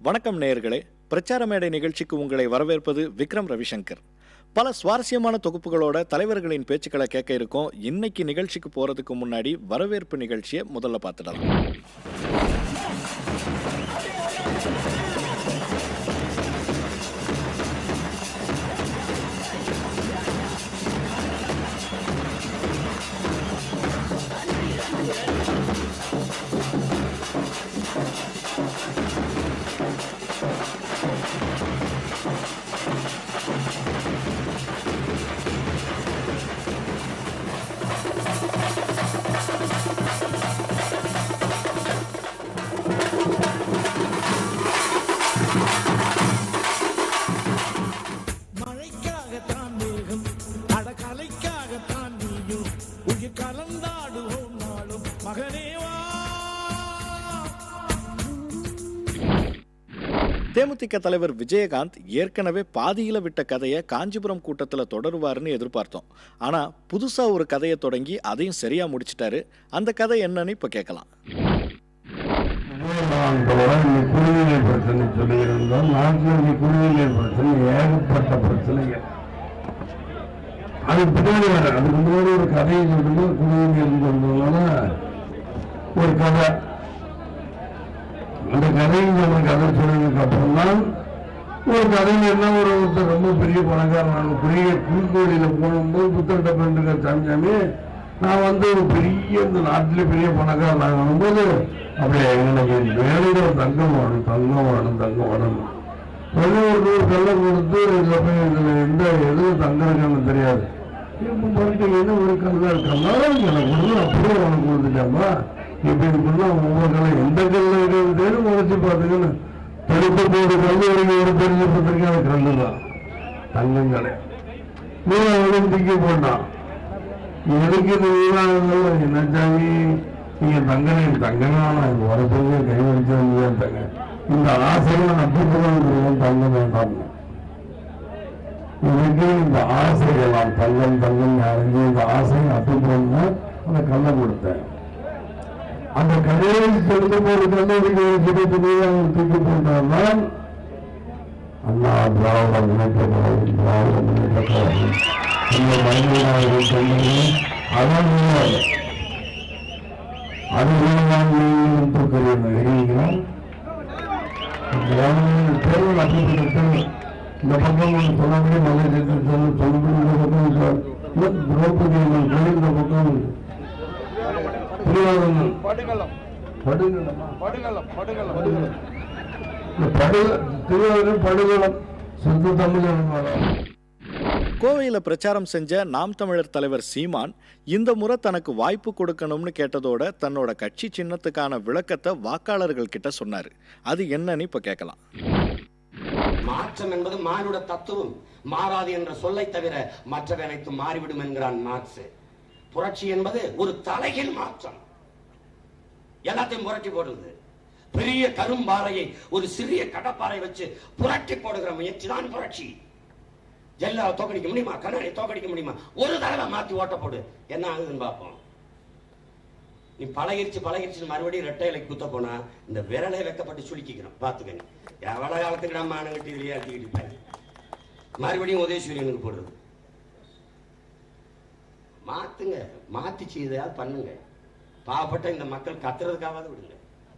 வணக்கம் நேயர்களே, பிரச்சார மேடை நிகழ்ச்சிக்கு உங்களை வரவேற்பது விக்ரம் ரவிசங்கர். பல சுவாரஸ்யமான தொகுப்புகளோட தலைவர்களின் பேச்சுக்களை கேட்க இருக்கோம். இன்னைக்கு நிகழ்ச்சிக்கு போறதுக்கு முன்னாடி வரவேற்பு நிகழ்ச்சியை முதல்ல பார்த்துடலாம். தேமுதிக தலைவர் விஜயகாந்த் ஏற்கனவே பாதியில விட்ட கதையை காஞ்சிபுரம் கூட்டத்தில் தொடருவாருன்னு எதிர்பார்த்தோம். ஆனா புதுசா ஒரு கதையை தொடங்கி அதையும் சரியா முடிச்சிட்டாரு. அந்த கதை என்னன்னு இப்ப கேட்கலாம். குடிநீர் பிரச்சனை சொல்லியிருந்தோம். நாட்டில் குடிநீர் பிரச்சனை ஏகப்பட்ட பிரச்சனைகள். அது பின்னாடி வர அதுக்கு முன்னாடி ஒரு கதையை சொல்லும்போது குடிநீர் சொல்றதுனால ஒரு கதை, அந்த கதையும் நம்ம கதை சொன்னதுக்கு அப்புறம் தான் ஒரு கதையில் என்ன ஒருத்தர் ரொம்ப பெரிய பணக்காரன் பெரிய புல்கோடியில போகும்போது புத்தட்ட பெண்டுங்க சாமியாமி நான் ஒரு பெரிய இந்த நாட்டிலே பெரிய பணக்காரன் ஆகும்போது அப்படியே எனக்கு வேலையில தங்கம் வேணும் தங்கம் வேணும் தங்கம் வேணும் சொல்லி ஒரு கல்லை கொடுத்து இதுல போய் இதுல எந்த எது தங்கறதுன்னு தெரியாது. இப்போ பார்த்தீங்கன்னா ஒரு கல்லா கல்லாலும் எனக்கு கொடுத்து அப்படியே உனக்கு கொடுத்துட்டாமா இப்படி பண்ணா ஒவ்வொரு கல்லை எந்த கல்ல இருக்கிறது முறைச்சு பார்த்தீங்கன்னா தெருப்பு போடு கல் ஒரு தெரிஞ்சு பார்த்துருக்கேன். அது கல்லு தான் தங்கங்களை நீராக திக்கி போட்டான். எதுக்கு இந்த நீராகங்கள் என்ன சாமி நீங்க தங்கனை தங்கனா வரப்போது கை வச்சது தங்க இந்த ஆசைகளை நட்டுப்பதான் தங்க வேண்டாம். இதுக்கு இந்த ஆசைகளாம் தங்கம் தங்கம் அறிஞ்சு இந்த ஆசையை நட்டுப்போம்னா அந்த கல்லை கொடுத்தேன். அந்த கதையை செலுத்த போது கல்லூரிக்கு தூக்கி போட்டால்தான் அண்ணா திராவிட முன்னேற்ற கழகம் திராவிட முன்னேற்ற கழகம் இந்த மனிதனாக சொன்னது அதான் அது நீங்களும் தூக்கிறீர்கள். தேர்தல் அப்படிப்பட்ட இந்த பக்கம் சொல்லக்கூடிய மலை சொல்லக்கூடிய இந்த பக்கம் திரௌபதி அம்மன் இந்த பக்கம் கோவையில பிரச்சாரம் செஞ்ச நாம் தமிழர் தலைவர் சீமான் இந்த முறை தனக்கு வாய்ப்பு கொடுக்கணும்னு கேட்டதோட தன்னோட கட்சி சின்னத்துக்கான விளக்கத்தை வாக்காளர்கள் கிட்ட சொன்னாரு. அது என்னன்னு இப்ப கேட்கலாம். மாற்றம் என்பது மானுட தத்துவம், மாறாது என்ற சொல்லை தவிர மற்றவை அனைத்தும் மாறிவிடும் என்கிறான் மார்க்ஸ். புரட்சி என்பது ஒரு தலைகீழ் மாற்றம், எல்லாத்தையும் புரட்டி போடுறது. பெரிய கரும்பாறையை ஒரு சிறிய கடப்பாறை வச்சு புரட்டி போடுகிற முயற்சி தான் புரட்சி. ஜெல்லா தோக்கடிக்க முடியுமா? கண்ணாடி தோக்கடிக்க முடியுமா? ஒரு தடவை மாத்தி ஓட்ட போடு, என்ன ஆகுதுன்னு பார்ப்போம். நீ பழகிருச்சு மறுபடியும் ரெட்டை இலைக்கு குத்த போனா இந்த விரலை வைக்கப்பட்டு சுளுக்கிக்கிறோம். பாத்துக்கங்க, எவ்வளவு காலத்துக்கு நம்ம ஆணுகிட்டு விளையாட்டிக்கிட்டு மறுபடியும் உதயசூரியனுக்கு போடுறது. மாத்துங்க, மாத்தி செய்ததாவது பண்ணுங்க. பாவப்பட்ட இந்த மக்கள் கத்துறதுக்காவது விடுங்க.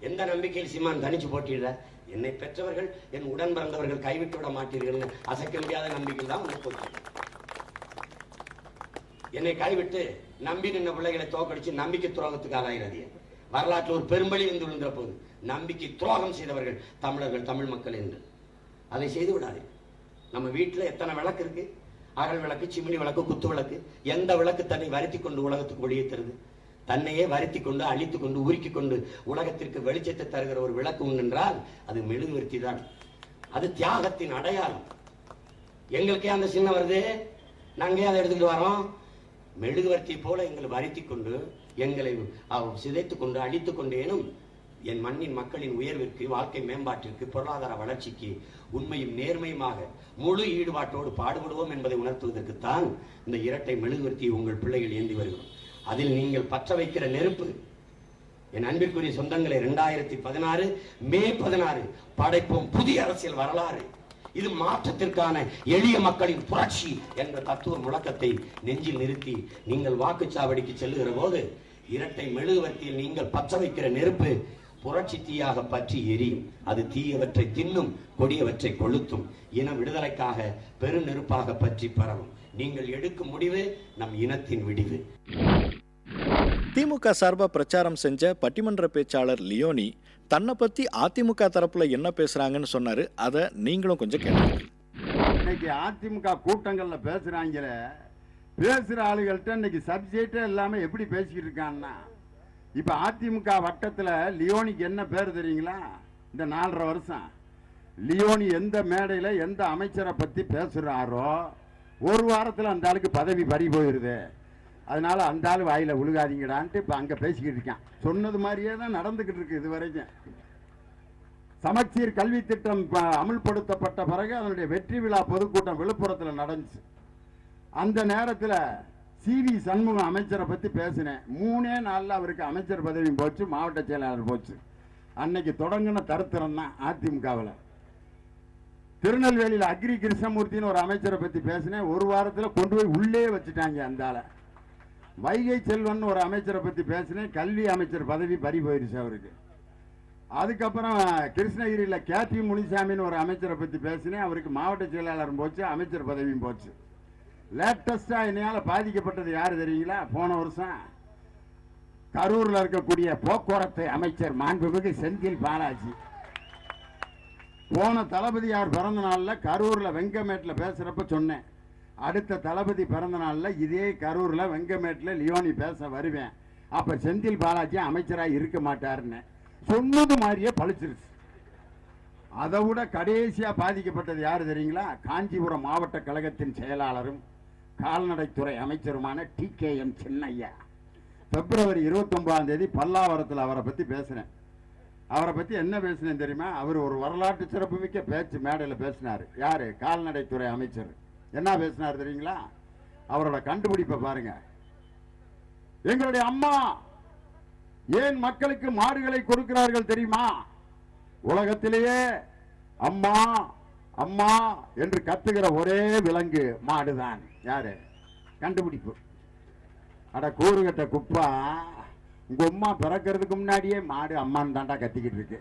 எந்த நம்பிக்கையில் சீமான் தனிச்சு போட்டியிட என்னை பெற்றவர்கள் என் உடன் பிறந்தவர்கள் கைவிட்டு விட மாட்டீர்கள் அசைக்க முடியாத நம்பிக்கையில் தான் வந்து போச்சு. என்னை கைவிட்டு நம்பி நின்ற பிள்ளைகளை தோக்கடிச்சு நம்பிக்கை துரோகத்துக்கு ஆளாகிறது. வரலாற்றில் ஒரு பெரும்பலி வந்து விழுந்த போது நம்பிக்கை துரோகம் செய்தவர்கள் தமிழர்கள், தமிழ் மக்கள் என்று அதை செய்து விடாது. நம்ம வீட்டுல எத்தனை விளக்கு இருக்கு? அகல் விளக்கு, சிமினி விளக்கு, குத்து விளக்கு. எந்த விளக்கு தன்னை வருத்தி கொண்டு உலகத்துக்கு ஒளியை தருது? தன்னையே வருத்தி கொண்டு அழித்து கொண்டு உருக்கி கொண்டு உலகத்திற்கு வெளிச்சத்தை தருகிற ஒரு விளக்கு உண்டு என்றால் அது மெழுகுவர்த்தி தான். அது தியாகத்தின் அடையாளம். எங்களுக்கே அந்த சின்னம் வருது, நாங்க அதை எடுத்துக்கிட்டு வரோம். மெழுகுவர்த்தி போல எங்களை வருத்தி கொண்டு எங்களை சிதைத்துக் கொண்டு அழித்துக் கொண்டேனும் என் மண்ணின் மக்களின் உயர்விற்கு, வாழ்க்கை மேம்பாட்டிற்கு, பொருளாதார வளர்ச்சிக்கு உண்மையும் நேர்மையுமாக முழு ஈடுபாட்டோடு பாடுபடுவோம் என்பதை உணர்த்துவதற்குத்தான் இந்த இரட்டை மெழுகுவர்த்தியை உங்கள் பிள்ளைகள் ஏந்தி வருகிறோம். அதில் நீங்கள் பற்ற வைக்கிற நெருப்பு என் அன்பிற்குரிய சொந்தங்களை 2016 மே 16 படைப்போம் புதிய அரசியல் வரலாறு. இது மாற்றத்திற்கான எளிய மக்களின் புரட்சி என்ற தத்துவ முழக்கத்தை நெஞ்சில் நிறுத்தி நீங்கள் வாக்குச்சாவடிக்கு செல்லுகிற போது இரட்டை மெழுகுவர்த்தியில் நீங்கள் பற்ற வைக்கிற நெருப்பு புரட்சி தீயாக பற்றி எரியும். அது தீயவற்றை தின்னும், கொடியவற்றை கொளுத்தும். இன விடுதலைக்காக பெரு நெருப்பாக பற்றி பரவும். நீங்கள் எடுக்கும் முடிவு நம் இனத்தின் விடிவு. திமுக சார்பா பிரச்சாரம் செஞ்ச பட்டிமன்ற பேச்சாளர் லியோனி தன்னை பத்தி அதிமுக தரப்புல என்ன பேசுறாங்கன்னு சொன்னாரு. அதை நீங்களும் கொஞ்சம் கேளுங்க. இன்னைக்கு அதிமுக கூட்டங்கள்ல பேசுற ஆளுகள்கிட்ட இன்னைக்கு சப்ஜெக்டே இல்லாம எப்படி பேசிக்கிட்டு இருக்கான்னா, இப்ப அதிமுக வட்டத்துல லியோனிக்கு என்ன பேர் தெரியுங்களா? இந்த 4.5 வருஷம் லியோனி எந்த மேடையில எந்த அமைச்சரை பத்தி பேசுறாரோ ஒரு வாரத்துல அந்த ஆளுக்கு பதவி பறி போயிருது. அதனால அந்த ஆளு வாயில உழுகாதீங்கடான்ட்டு இப்ப அங்க பேசிக்கிட்டு இருக்கான். சொன்னது மாதிரியே தான் நடந்துகிட்டு இருக்கு இது வரைக்கும். சமச்சீர் கல்வி திட்டம் அமுல்படுத்தப்பட்ட பிறகு அதனுடைய வெற்றி விழா பொதுக்கூட்டம் விழுப்புரத்தில் நடந்துச்சு. அந்த நேரத்தில் CV சண்முகம் அமைச்சரை பத்தி பேசினேன். 3 நாள்ல அவருக்கு அமைச்சர் பதவி போச்சு, மாவட்ட செயலாளர் போச்சு. அன்னைக்கு தொடங்கின தருத்திரம் தான் அதிமுகவில். திருநெல்வேலியில் அக்ரி கிருஷ்ணமூர்த்தின்னு ஒரு அமைச்சரை பத்தி பேசினேன். ஒரு வாரத்தில் கொண்டு போய் உள்ளே வச்சுட்டாங்க அந்த ஆளை. வைகை செல்வன் ஒரு அமைச்சரை பத்தி பேசினேன். கல்வி அமைச்சர் பதவி பறி போயிருச்சு அவருக்கு. அதுக்கப்புறம் கிருஷ்ணகிரியில் KP முனிசாமின்னு ஒரு அமைச்சரை பத்தி பேசினேன். அவருக்கு மாவட்ட செயலாளர் போச்சு, அமைச்சர் பதவியும் போச்சு. லேட்டஸ்டா என்னையால பாதிக்கப்பட்டது யாரு தெரியுங்களா? போன வருஷம் கரூர்ல இருக்கக்கூடிய போக்குவரத்து அமைச்சர் மாண்புமிகு செந்தில் பாலாஜி. போன தளபதியார் பிறந்த நாள்ல கரூர்ல வெங்கமேட்ல பேசுறப்ப சொன்னேன், அடுத்த தளபதி பிறந்த நாள்ல இதே கரூர்ல வெங்கமேட்ல லியோனி பேச வருவேன், அப்ப செந்தில் பாலாஜி அமைச்சராக இருக்க மாட்டாருன்னு சொன்னது மாதிரியே பழிச்சிருச்சு. அதை விட கடைசியா பாதிக்கப்பட்டது யாரு தெரியுங்களா? காஞ்சிபுரம் மாவட்ட கழகத்தின் செயலாளரும் கால்நடைத்துறை அமைச்சருமான TKM சின்னையா. பிப்ரவரி 29ஆம் தேதி பல்லாவரத்தில் அவரை பத்தி பேசினேன். அவரை பத்தி என்ன பேசினேன் தெரியுமா? அவர் ஒரு வரலாற்று சிறப்புமிக்க பேச்சு மேடையில் பேசினார். யாரு? கால்நடைத்துறை அமைச்சர். என்ன பேசினார் தெரியுங்களா? அவரோட கண்டுபிடிப்பை பாருங்க. எங்களுடைய அம்மா ஏன் மக்களுக்கு மாடுகளை கொடுக்கிறார்கள் தெரியுமா? உலகத்திலேயே அம்மா அம்மா என்று கத்துகிற ஒரே விலங்கு மாடுதான். யாரு? கண்டுபிடிப்பு. அட கூறுகட்ட குப்பா, உங்க அம்மா பிறக்கிறதுக்கு முன்னாடியே மாடு அம்மான்னு தாண்டா கத்திக்கிட்டு இருக்கு.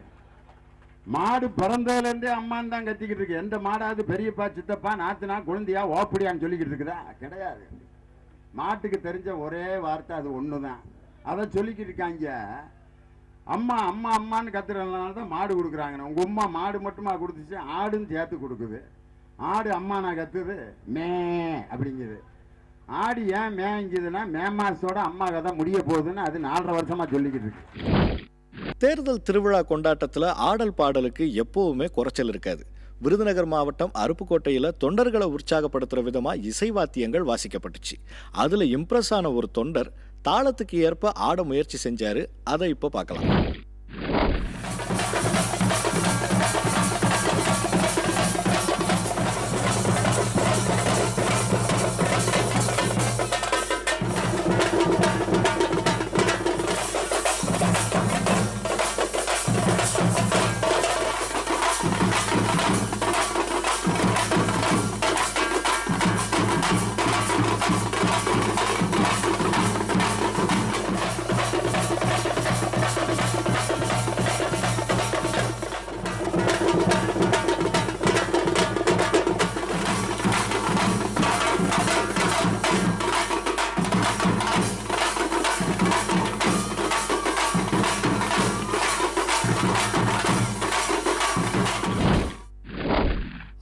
மாடு பிறந்ததுல இருந்தே அம்மான்னு தான் கத்திக்கிட்டு இருக்கு. எந்த மாடாவது பெரியப்பா சித்தப்பா நாத்துனா குழந்தையா ஓப்படியான்னு சொல்லிக்கிட்டு இருக்குதா? கிடையாது. மாட்டுக்கு தெரிஞ்ச ஒரே வார்த்தை அது ஒண்ணுதான். அதை சொல்லிக்கிட்டு இருக்காங்க. அம்மா அம்மா அம்மான்னு கத்துறதுனால தான் மாடு கொடுக்குறாங்க. உங்க அம்மா மாடு மட்டுமா கொடுத்துச்சு, ஆடுன்னு சேர்த்து கொடுக்குது. ஆடு அம்மா நான் கத்துது மே அப்படிங்குது. ஆடு ஏன் மேங்குதுன்னா மே மாசத்தோட அம்மா கதை முடிய போகுதுன்னு அது 4.5 வருஷமா சொல்லிக்கிட்டு இருக்கு. தேர்தல் திருவிழா கொண்டாட்டத்தில் ஆடல் பாடலுக்கு எப்பவுமே குறைச்சல் இருக்காது. விருதுநகர் மாவட்டம் அருப்புக்கோட்டையில் தொண்டர்களை உற்சாகப்படுத்துற விதமா இசைவாத்தியங்கள் வாசிக்கப்பட்டுச்சு. அதுல இம்ப்ரெஸ் ஆன ஒரு தொண்டர் தாளத்துக்கு ஏற்ப ஆட முயற்சி செஞ்சாரு. அதை இப்போ பார்க்கலாம்.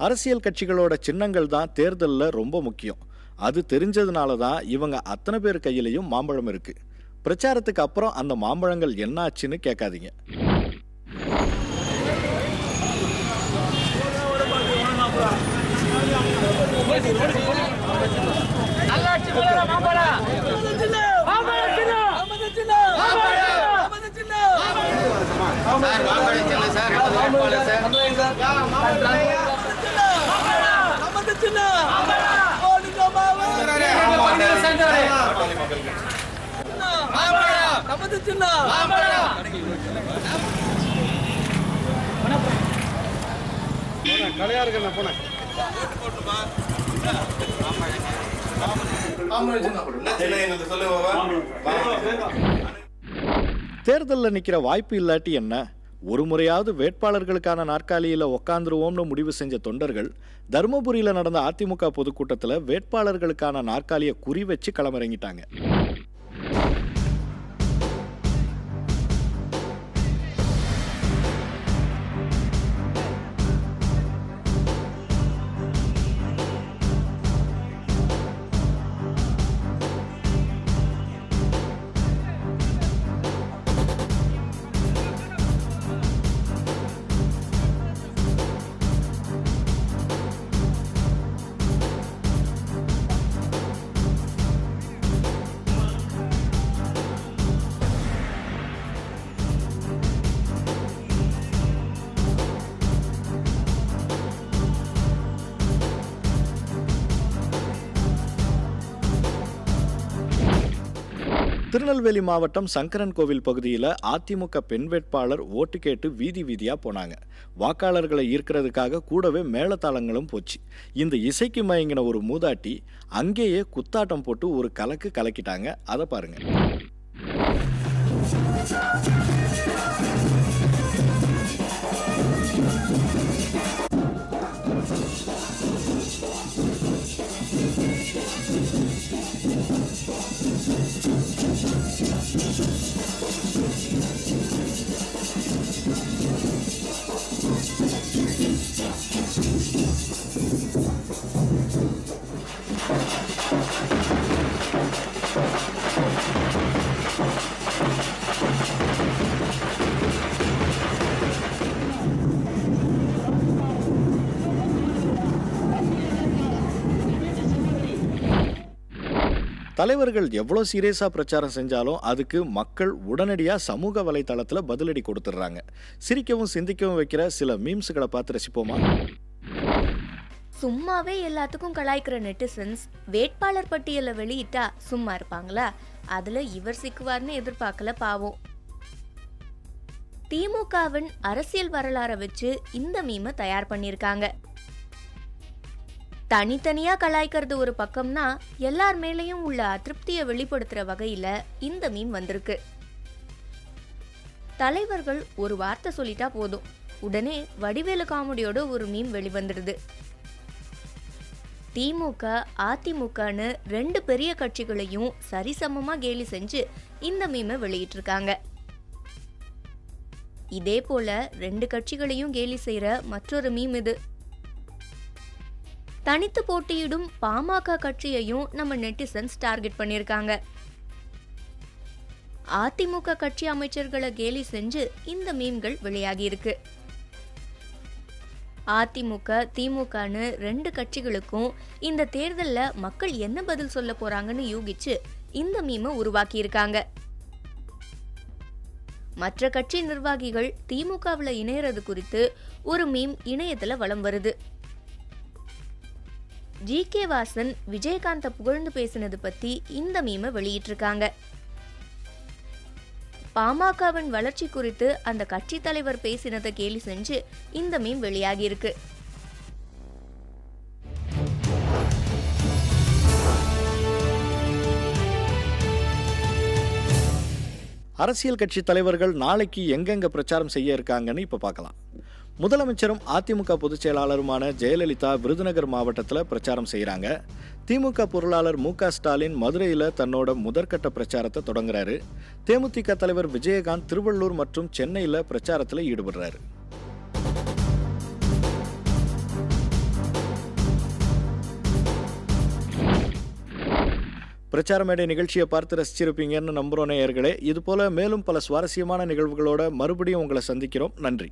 அரசியல் கட்சிகளோட சின்னங்கள் தான் தேர்தலில் ரொம்ப முக்கியம். அது தெரிஞ்சதுனால தான் இவங்க அத்தனை பேர் கையிலையும் மாம்பழம் இருக்கு. பிரச்சாரத்துக்கு அப்புறம் அந்த மாம்பழங்கள் என்ன ஆச்சுன்னு கேட்காதீங்க. தேர்தலில் நிக்கிற வாய்ப்பு இல்லாட்டி என்ன, ஒரு முறையாவது வேட்பாளர்களுக்கான நாற்காலியில உக்காந்துருவோம்னு முடிவு செஞ்ச தொண்டர்கள் தர்மபுரியில நடந்த அதிமுக பொதுக்கூட்டத்தில் வேட்பாளர்களுக்கான நாற்காலியை குறி வச்சு களமிறங்கிட்டாங்க. திருநெல்வேலி மாவட்டம் சங்கரன் கோவில் பகுதியில் அதிமுக பெண் வேட்பாளர் ஓட்டு கேட்டு வீதி வீதியா போனாங்க. வாக்காளர்களை ஈர்க்கிறதுக்காக கூடவே மேளதாளங்களும் போச்சு. இந்த இசைக்கு மயங்கின ஒரு மூதாட்டி அங்கேயே குத்தாட்டம் போட்டு ஒரு கலக்கு கலக்கிட்டாங்க. அதை பாருங்க. தலைவர்கள் எவ்வளோ சீரியஸாக பிரச்சாரம் செஞ்சாலும் அதுக்கு மக்கள் உடனடியாக சமூக வலைத்தளத்தில் பதிலடி கொடுத்துட்றாங்க. சிரிக்கவும் சிந்திக்கவும் வைக்கிற சில மீம்ஸுகளை பார்த்து ரசிப்போமா? சும்மாவே எல்லாத்துக்கும் கலாய்க்கிற நெட்டிசன்ஸ் வேட்பாளர் பட்டியலை வெளியிட்டா சும்மா இருப்பாங்களா? அதுல இவர் சிக்குவார்னு எதிர்பார்க்கல பாவம். திமுகவின் அரசியல் வரலாறை வச்சு இந்த மீமை தயார் பண்ணியிருக்காங்க. தனித்தனியா கலாய்க்கிறது ஒரு பக்கம்னா, எல்லார் மேலையும் உள்ள அதிருப்தியை வெளிப்படுத்துற வகையில இந்த மீம் வந்திருக்கு. தலைவர்கள் ஒரு வார்த்தை சொல்லிட்டா போதும், உடனே வடிவேலு காமெடியோட ஒரு மீம் வெளிவந்துடுது. திமுக அதிமுகன்னு ரெண்டு பெரிய கட்சிகளையும் சரிசமமா கேலி செஞ்சு இந்த மீமை வெளியிட்டிருக்காங்க. இதே போல ரெண்டு கட்சிகளையும் கேலி செய்யற மற்றொரு மீம் இது. தனித்து போட்டியிடும் பாமக கட்சியையும் நம்ம நெட்டிசன்ஸ் டார்கெட் பண்ணியிருக்காங்க. அதிமுக கட்சி அமைச்சர்களை கேலி செஞ்சு இந்த மீம்கள் வெளியாகி இருக்கு. அதிமுக திமுகன்னு ரெண்டு கட்சிகளுக்கும் இந்த தேர்தலில் மக்கள் என்ன பதில் சொல்ல போறாங்கன்னு யூகிச்சு இந்த மீமை உருவாக்கி இருக்காங்க. மற்ற கட்சி நிர்வாகிகள் திமுகவில் இணையறது குறித்து ஒரு மீம் இணையத்துல வலம் வருது. ஜி.கே. வாசன் விஜயகாந்த புகழ்ந்து பேசினது பத்தி இந்த மீமை வெளியிட்டிருக்காங்க. பாமகவின் வளர்ச்சி குறித்து அந்த கட்சி தலைவர் பேசினதை கேலி செஞ்சு இந்த மீம் வெளியாகி இருக்கு. அரசியல் கட்சி தலைவர்கள் நாளைக்கு எங்கெங்க பிரச்சாரம் செய்ய இருக்காங்கன்னு இப்ப பார்க்கலாம். முதலமைச்சரும் அதிமுக பொதுச் செயலாளருமான ஜெயலலிதா விருதுநகர் மாவட்டத்தில் பிரச்சாரம் செய்கிறாங்க. திமுக பொருளாளர் மு.க. ஸ்டாலின் மதுரையில் தன்னோட முதற்கட்ட பிரச்சாரத்தை தொடங்குறாரு. தேமுதிக தலைவர் விஜயகாந்த் திருவள்ளூர் மற்றும் சென்னையில் பிரச்சாரத்தில் ஈடுபடுறாரு. பிரச்சார மேடை நிகழ்ச்சியை பார்த்து ரசிச்சிருப்பீங்கன்னு நம்புறோம் நேயர்களே. இது போல மேலும் பல சுவாரஸ்யமான நிகழ்வுகளோட மறுபடியும் உங்களை சந்திக்கிறோம். நன்றி.